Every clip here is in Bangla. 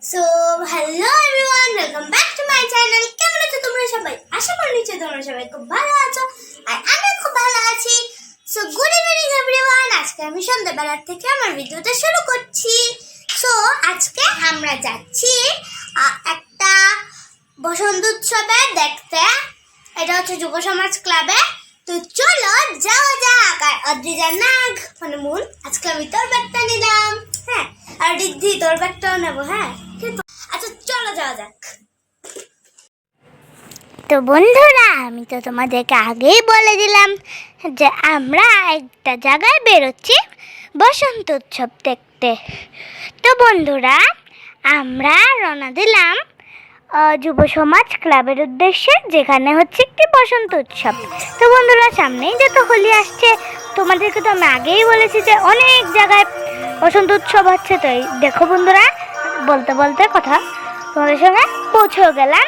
So hello everyone, welcome back to my channel. কেমন আছো তোমরা সবাই? আশা করি নিশ্চয়ই তোমরা সবাই খুব ভালো আছো, আর আমি খুব ভালো আছি। So good evening everyone. আজকে আমি সন্ধ্যাবেলা থেকে আমার ভিডিওটা শুরু করছি। সো আজকে আমরা যাচ্ছি একটা বসন্ত উৎসবে দেখতে। এটা হচ্ছে যুব সমাজ ক্লাবে। তো চলো যাওয়া যাক। আর অদ্রিজার নাগ মানে মন, আজকে আমি তোর ব্যাগটা নিলাম। হ্যাঁ, আর দিদি তোর ব্যাগটাও নেবো। হ্যাঁ, আচ্ছা চলো যাওয়া যাক। তো বন্ধুরা, আমি তো তোমাদেরকে আগেই বলে দিলাম যে আমরা একটা জায়গায় বেরোচ্ছি বসন্ত উৎসব দেখতে। তো বন্ধুরা, আমরা রওনা দিলাম যুব সমাজ ক্লাবের উদ্দেশ্যে, যেখানে হচ্ছে একটি বসন্ত উৎসব। তো বন্ধুরা, সামনেই যত হোলি আসছে, তোমাদেরকে তো আমি আগেই বলেছি যে অনেক জায়গায় বসন্ত উৎসব হচ্ছে। তো দেখো বন্ধুরা, বলতে বলতে কথা তোমাদের সঙ্গে পৌঁছেও গেলাম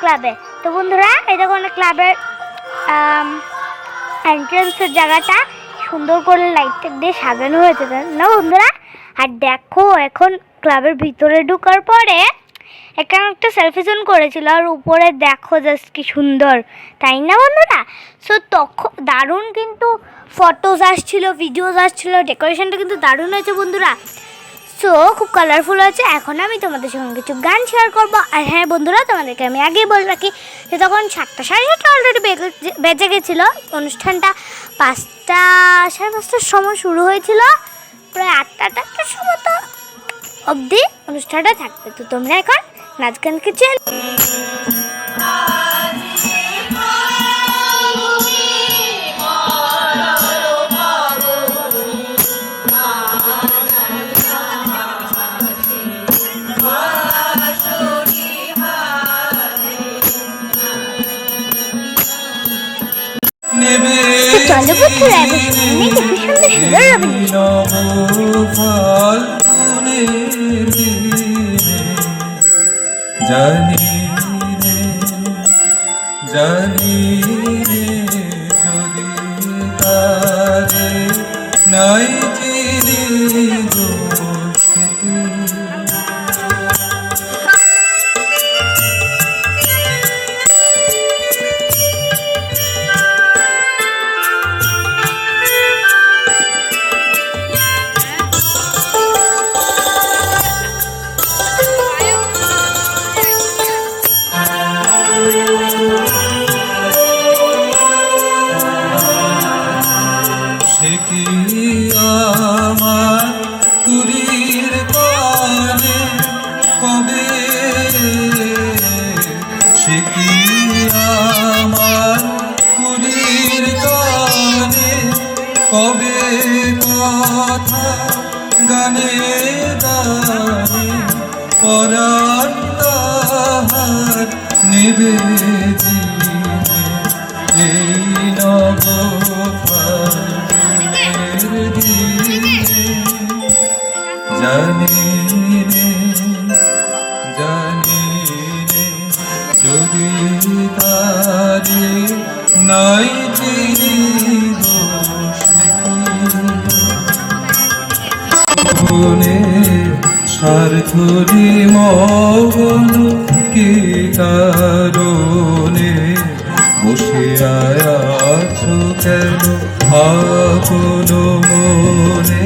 ক্লাবে। তো বন্ধুরা, এই দেখো ক্লাবের এন্ট্রান্সের জায়গাটা সুন্দর করে লাইট দিয়ে সাজানো হয়েছে না বন্ধুরা। আর দেখো, এখন ক্লাবের ভিতরে ঢোকার পরে এখানে একটা সেলফি জোন করেছিল, আর উপরে দেখো জাস্ট কি সুন্দর, তাই না বন্ধুরা? সো তখন দারুণ কিন্তু ফটোজ আসছিল, ভিডিওস আসছিল, ডেকোরেশনটা কিন্তু দারুণ হয়েছে বন্ধুরা। সো খুব কালারফুল হয়েছে। এখন আমি তোমাদের সঙ্গে কিছু গান শেয়ার করবো। আর হ্যাঁ বন্ধুরা, তোমাদেরকে আমি আগেই বলে রাখি যে তখন 7টা সাড়ে 7টা অলরেডি বেজে গেছিলো। অনুষ্ঠানটা 5টা সাড়ে 5টার সময় শুরু হয়েছিল, প্রায় 8টার সময় তো অবধি অনুষ্ঠানটা থাকবে। তো তোমরা এখন নাচ গান কিছু চলো বন্ধুরা, জানি রে জানি রে যদি তারে নাই চিনি দোষ কি আমার কুড়ির পানে কবে, সে কি আমার কুড়ির কানে কবে কথা গানে গানে পরাণ তাহার নেবে দিনে এই নব জানি রে জানি রে যদি তারে নাই চিনি দোষ মনে স্বার্থরি মগন কি কারণে বসে আছো কেন আপন মনে,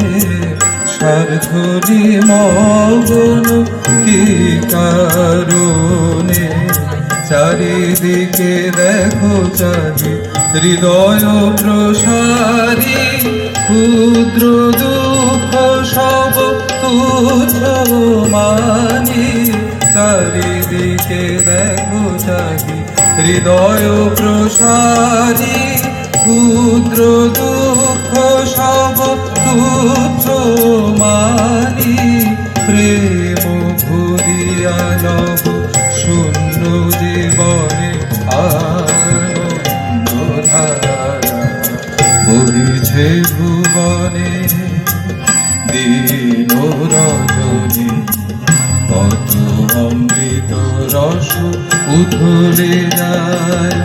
স্বার্থরি মগন কি কারণে চারিদিকে দেখো চারি হৃদয় প্রসারী ক্ষুদ্র দুঃখ সব তুচ্ছ মানি, চারিদিকে দেখো চারি হৃদয় প্রসারী ক্ষুদ্র দুঃখ সব তুচ্ছ মানি, প্রেম ভরিয়া নব শূন্য জীবনে আনন্দধারা বহিছে ভুবনে দিন রজনী, কত অমৃত রস উথলে যায়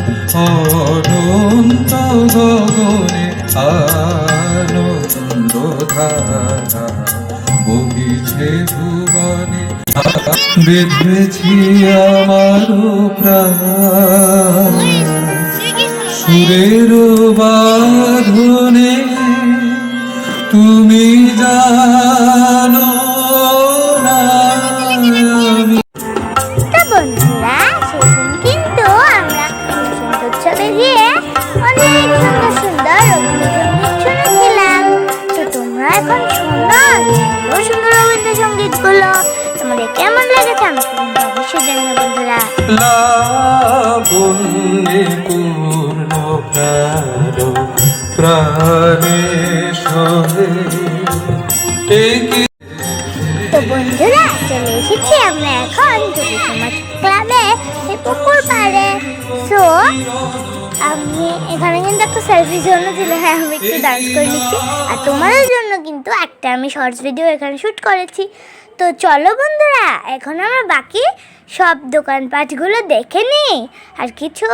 অনন্ত গগনে আনন্দ ধারা বহিছে ভুবনে। বেঁধেছি আমারও প্রাণ সুরের বাঁধনে, তুমি জানো না আমি। তো বন্ধুরা, সেদিন কিন্তু আমরা বসন্ত উৎসবে গিয়ে অনেক সুন্দর সুন্দর রবীন্দ্রসঙ্গীত শুনেছিলাম। তো তোমরা এখন শোনো সুন্দর সুন্দর রবীন্দ্রসঙ্গীতগুলো। তোমাদের কেমন লেগেছে আমাকে কিন্তু অবশ্যই জানিও বন্ধুরা। লাবণ্যে পূর্ণ প্রাণে সহে একে। তো বন্ধুরা, চলে এসেছি আমরা এখন যুব সমাজ ক্লাবে এই পুকুর পাড়ে। সো আমি এখানে কিন্তু একটা সেলফি জন্য ছিল, হ্যাঁ আমি একটু ডান্স করে নিচ্ছি। আর তোমাদের জন্য কিন্তু একটা আমি শর্টস ভিডিও এখানে শ্যুট করেছি। তো চলো বন্ধুরা, এখন আমরা বাকি সব দোকানপাটগুলো দেখে নিই আর কিছু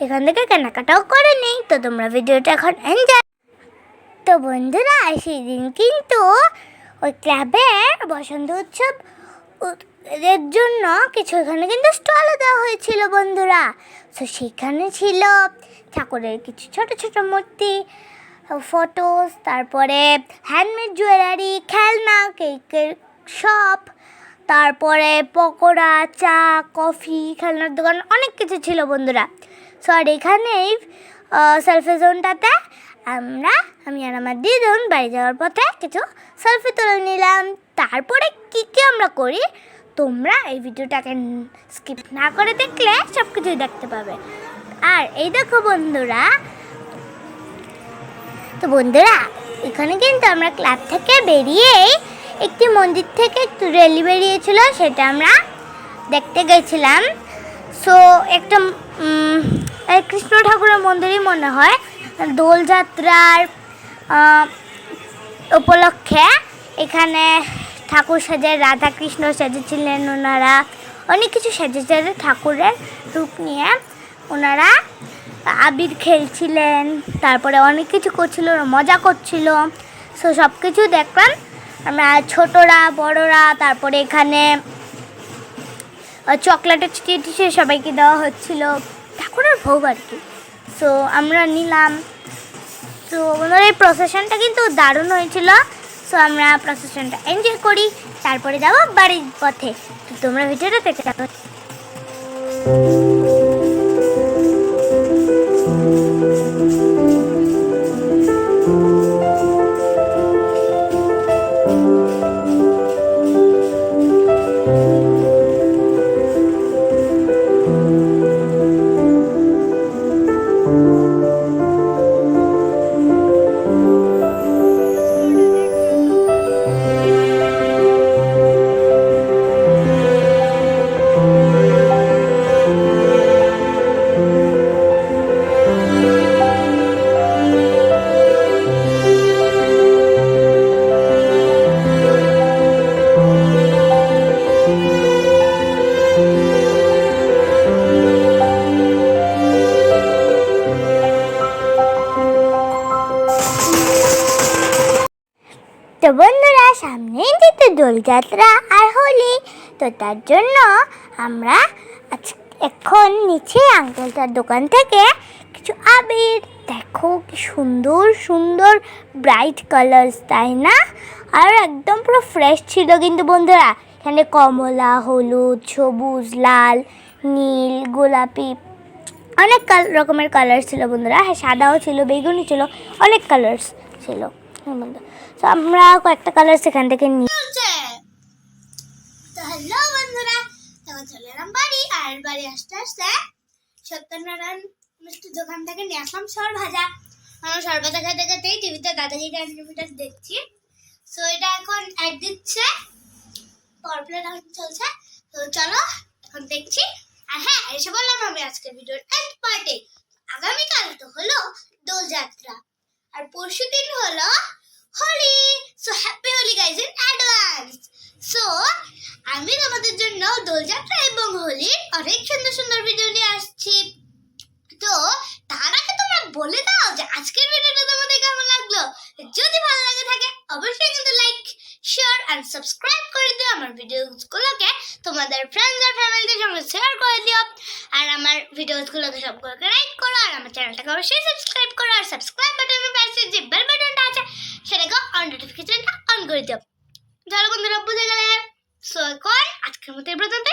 এখান থেকে কেনাকাটাও করে নিই। তো তোমরা ভিডিওটা এখন এনজয়। তো বন্ধুরা, সেদিন কিন্তু ওই ক্লাবে বসন্ত উৎসব এর জন্য কিছু এখানে কিন্তু স্টলও দেওয়া হয়েছিল বন্ধুরা। তো সেখানে ছিল ঠাকুরের কিছু ছোট ছোট মূর্তি, ফটোস, তারপরে হ্যান্ডমেড জুয়েলারি, খেলনা, কেকের শপ, তারপরে পকোড়া, চা, কফি, খেলনার দোকান, অনেক কিছু ছিল বন্ধুরা। সো আর এখানেই সেলফি জোনটাতে আমি আর আমার দিদুন বাড়ি যাওয়ার পথে কিছু সেলফি তুলে নিলাম। তারপরে কী কী আমরা করি তোমরা এই ভিডিওটাকে স্কিপ না করে দেখলে সব কিছুই দেখতে পাবে। আর এই দেখো বন্ধুরা, তো বন্ধুরা এখানে কিন্তু আমরা ক্লাব থেকে বেরিয়েই একটি মন্দির থেকে একটু র্যালি বেরিয়েছিল, সেটা আমরা দেখতে গেছিলাম। সো একটা কৃষ্ণ ঠাকুরের মন্দিরই মনে হয়। দোলযাত্রার উপলক্ষে এখানে ঠাকুর সাজে, রাধা কৃষ্ণ সেজেছিলেন ওনারা, অনেক কিছু সেজেছে ঠাকুরের রূপ নিয়ে। ওনারা আবির খেলছিলেন, তারপরে অনেক কিছু করছিল, মজা করছিল। সো সব কিছু দেখলাম আমরা, ছোটরা বড়রা। তারপরে এখানে চকলেটের চিঠি সবাইকে দেওয়া হচ্ছিল, ঠাকুরের ভোগ আর কি। সো আমরা নিলাম। সো ওনার এই প্রসেশনটা কিন্তু দারুণ হয়েছিল। সো আমরা প্রসেশনটা এনজয় করি, তারপরে যাবো বাড়ির পথে। তো তোমরা ভিডিওটা দেখতে থাকো। তো বন্ধুরা, সামনেই যেতে দোলযাত্রা আর হোলি। তো তার জন্য আমরা এখন নিচে আঙ্কেলটার দোকান থেকে কিছু আবির, দেখো কি সুন্দর সুন্দর ব্রাইট কালার্স, তাই না? আর একদম পুরো ফ্রেশ ছিল কিন্তু বন্ধুরা। এখানে কমলা, হলুদ, সবুজ, লাল, নীল, গোলাপি, অনেক রকমের কালার্স ছিল বন্ধুরা। হ্যাঁ, সাদাও ছিল, বেগুনি ছিল, অনেক কালার্স ছিল বন্ধু। তো আমরা কয়েকটা কালার সেখান থেকে নিই। তো হ্যালো বন্ধুরা, এখন চলে এলাম বাড়ি। আর বাড়ি আসতে আসতে সত্যনারায়ণ মিষ্টির দোকান থেকে নিয়ে আসলাম সরভাজা। আমরা সরভাজা খেতে খেতেই টিভিতে দাদাগিরি অ্যানিমেটার দেখছি। সো এটা এখন অ্যাড দিচ্ছে, পাওয়ারপ্লে চলছে। তো চলো এখন দেখছি। আর হ্যাঁ, এসে বললাম আমি আজকের ভিডিওর এন্ড পার্টে। আগামীকাল তো হলো দোলযাত্রা, আর পরশু দিন হলো Holi. So happy Holi guys in advance. So আমি তোমাদের জন্য দোলযাত্রা এবং হোলির অনেক সুন্দর সুন্দর ভিডিও নিয়ে আসছি। তো তার আগে তোমরা বলে দাও যে আজকের ভিডিওটা তোমাদের কেমন লাগলো। যদি ভালো লাগে থাকে অবশ্যই কিন্তু লাইক, শেয়ার আর সাবস্ক্রাইব করে দিও আমার ভিডিওগুলোকে। তোমাদের ফ্রেন্ডস আর ফ্যামিলিদের সঙ্গে শেয়ার করে দিও। আর আমার ভিডিওসগুলোকে সবগুলোকে লাইক করো, আর আমার চ্যানেলটাকে অবশ্যই সাবস্ক্রাইব করো। আর সাবস্ক্রাইব বাটনের পাশে যে বেল বাটনটা আছে সেটাকে অন নোটিফিকেশনটা অন করে দিও। চলো বন্ধুরা, বুঝে গেলে। সো এখন আজকের মতো এই পর্যন্ত।